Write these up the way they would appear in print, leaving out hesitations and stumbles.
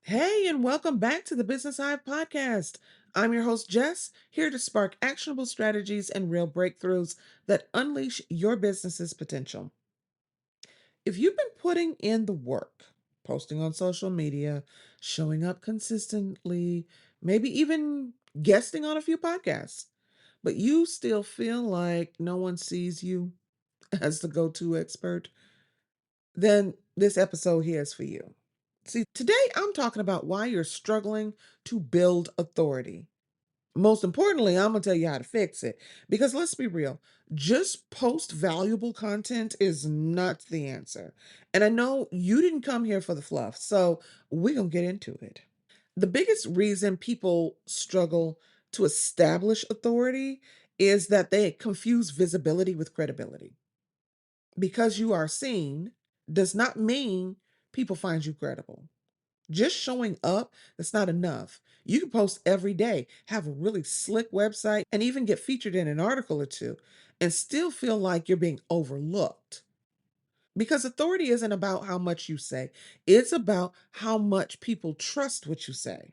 Hey, and welcome back to the Business Hive podcast. I'm your host, Jess, here to spark actionable strategies and real breakthroughs that unleash your business's potential. If you've been putting in the work, posting on social media, showing up consistently, maybe even guesting on a few podcasts, but you still feel like no one sees you as the go to expert, then this episode here is for you. See, today I'm talking about why you're struggling to build authority. Most importantly, I'm going to tell you how to fix it. Because let's be real, just post valuable content is not the answer. And I know you didn't come here for the fluff, so we're going to get into it. The biggest reason people struggle to establish authority is that they confuse visibility with credibility. Because you are seen does not mean people find you credible. Just showing up, that's not enough. You can post every day, have a really slick website, and even get featured in an article or two, and still feel like you're being overlooked. Because authority isn't about how much you say, it's about how much people trust what you say.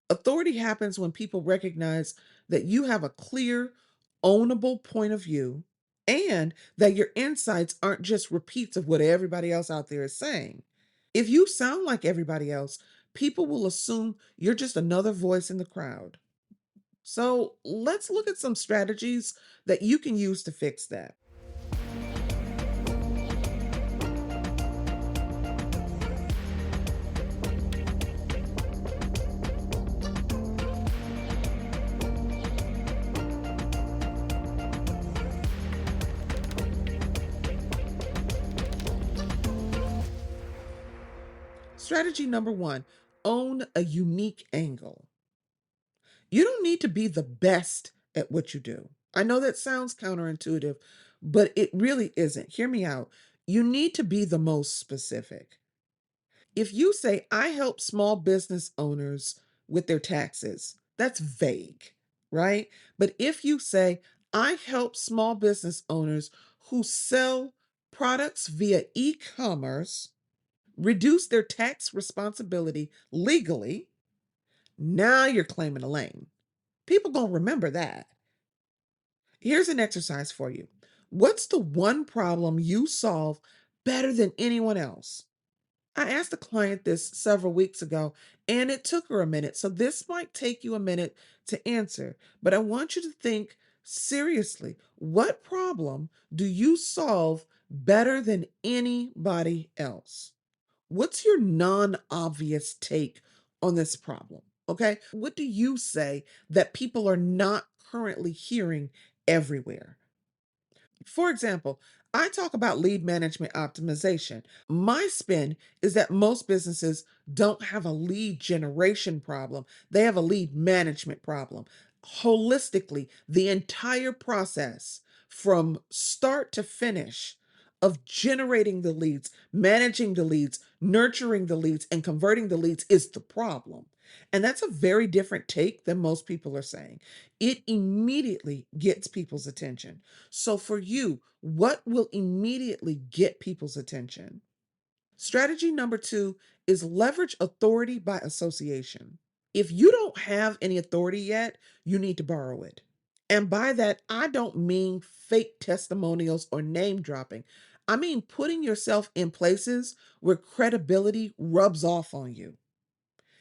Authority happens when people recognize that you have a clear, ownable point of view and that your insights aren't just repeats of what everybody else out there is saying. If you sound like everybody else, people will assume you're just another voice in the crowd. So let's look at some strategies that you can use to fix that. Strategy number one, own a unique angle. You don't need to be the best at what you do. I know that sounds counterintuitive, but it really isn't. Hear me out. You need to be the most specific. If you say, I help small business owners with their taxes, that's vague, right? But if you say, I help small business owners who sell products via e commerce reduce their tax responsibility legally, now you're claiming a lane. People gonna remember that. Here's an exercise for you. What's the one problem you solve better than anyone else? I asked a client this several weeks ago and it took her a minute. So this might take you a minute to answer, but I want you to think seriously. What problem do you solve better than anybody else? What's your non obvious take on this problem? Okay. What do you say that people are not currently hearing everywhere? For example, I talk about lead management optimization. My spin is that most businesses don't have a lead generation problem, they have a lead management problem. Holistically, the entire process from start to finish of generating the leads, managing the leads, nurturing the leads, and converting the leads is the problem. And that's a very different take than most people are saying. It immediately gets people's attention. So, for you, what will immediately get people's attention? Strategy number two is leverage authority by association. If you don't have any authority yet, you need to borrow it. And by that, I don't mean fake testimonials or name dropping. I mean putting yourself in places where credibility rubs off on you.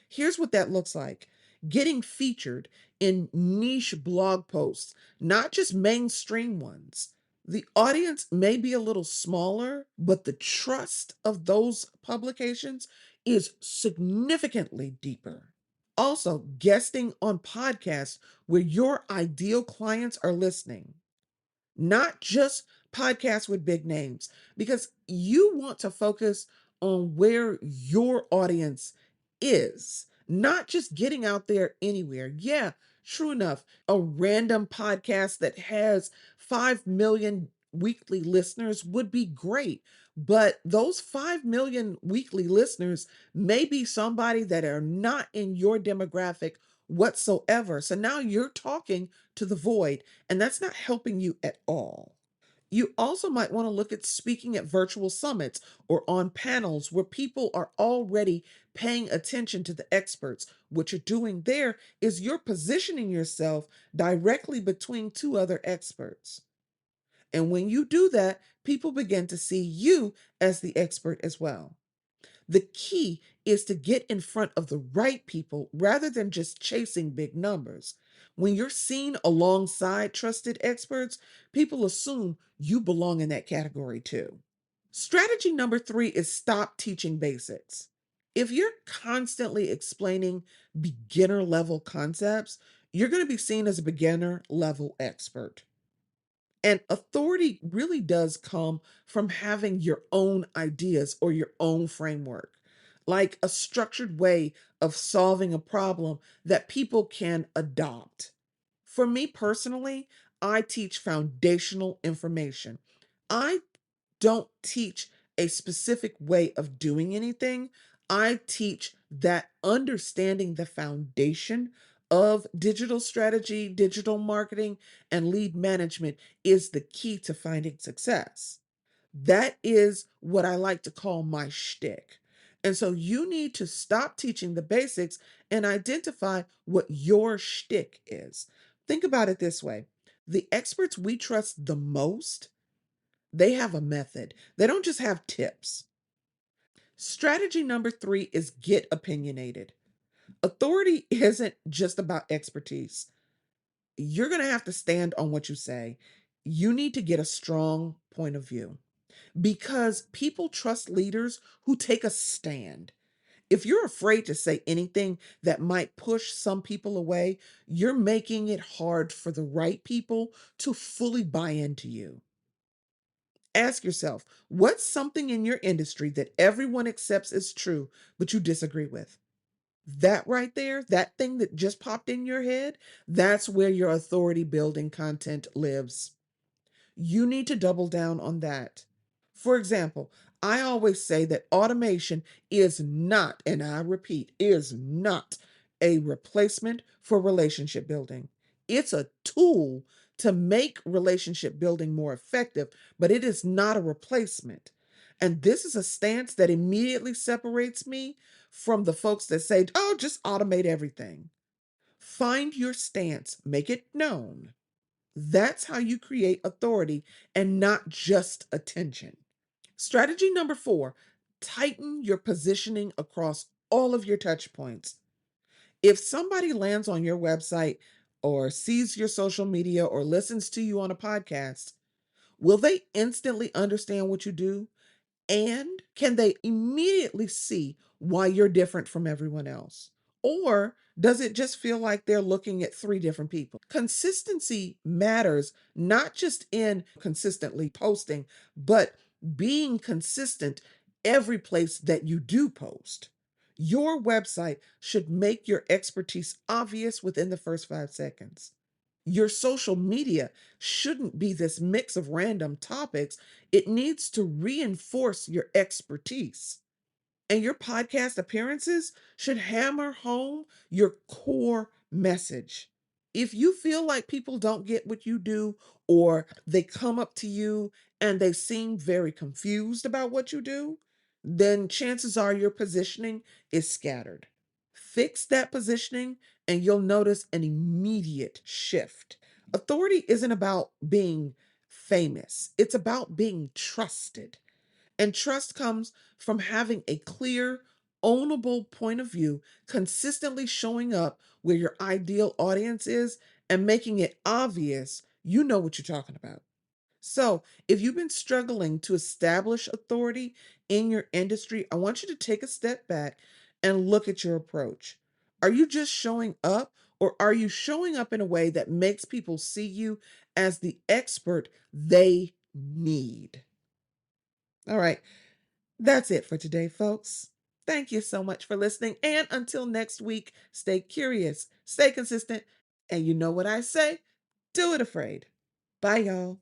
Here's what that looks like: getting featured in niche blog posts, not just mainstream ones. The audience may be a little smaller, but the trust of those publications is significantly deeper. Also, guesting on podcasts where your ideal clients are listening, not just podcasts with big names, because you want to focus on where your audience is, not just getting out there anywhere. Yeah, true enough, a random podcast that has 5 million weekly listeners would be great. But those 5 million weekly listeners may be somebody that are not in your demographic whatsoever. So now you're talking to the void, and that's not helping you at all. You also might want to look at speaking at virtual summits or on panels where people are already paying attention to the experts. What you're doing there is you're positioning yourself directly between two other experts. And when you do that, people begin to see you as the expert as well. The key is to get in front of the right people rather than just chasing big numbers. When you're seen alongside trusted experts, people assume you belong in that category too. Strategy number three is stop teaching basics. If you're constantly explaining beginner level concepts, you're going to be seen as a beginner level expert. And authority really does come from having your own ideas or your own framework, like a structured way of solving a problem that people can adopt. For me personally, I teach foundational information. I don't teach a specific way of doing anything. I teach that understanding the foundation of digital strategy, digital marketing, and lead management is the key to finding success. That is what I like to call my shtick. And so you need to stop teaching the basics and identify what your shtick is. Think about it this way: the experts we trust the most, they have a method. They don't just have tips. Strategy number three is get opinionated. Authority isn't just about expertise. You're going to have to stand on what you say. You need to get a strong point of view because people trust leaders who take a stand. If you're afraid to say anything that might push some people away, you're making it hard for the right people to fully buy into you. Ask yourself, what's something in your industry that everyone accepts as true, but you disagree with? That right there, that thing that just popped in your head, that's where your authority building content lives. You need to double down on that. For example, I always say that automation is not, and I repeat, is not a replacement for relationship building. It's a tool to make relationship building more effective, but it is not a replacement. And this is a stance that immediately separates me from the folks that say, oh, just automate everything. Find your stance, make it known. That's how you create authority and not just attention. Strategy number four, tighten your positioning across all of your touch points. If somebody lands on your website or sees your social media or listens to you on a podcast, will they instantly understand what you do? And can they immediately see why you're different from everyone else? Or does it just feel like they're looking at three different people? Consistency matters, not just in consistently posting, but being consistent every place that you do post. Your website should make your expertise obvious within the first 5 seconds. Your social media shouldn't be this mix of random topics. It needs to reinforce your expertise. And your podcast appearances should hammer home your core message. If you feel like people don't get what you do, or they come up to you and they seem very confused about what you do, then chances are your positioning is scattered. Fix that positioning and you'll notice an immediate shift. Authority isn't about being famous, it's about being trusted. And trust comes from having a clear, ownable point of view, consistently showing up where your ideal audience is and making it obvious you know what you're talking about. So, if you've been struggling to establish authority in your industry, I want you to take a step back and look at your approach. Are you just showing up, or are you showing up in a way that makes people see you as the expert they need? All right. That's it for today, folks. Thank you so much for listening. And until next week, stay curious, stay consistent, and you know what I say? Do it afraid. Bye, y'all.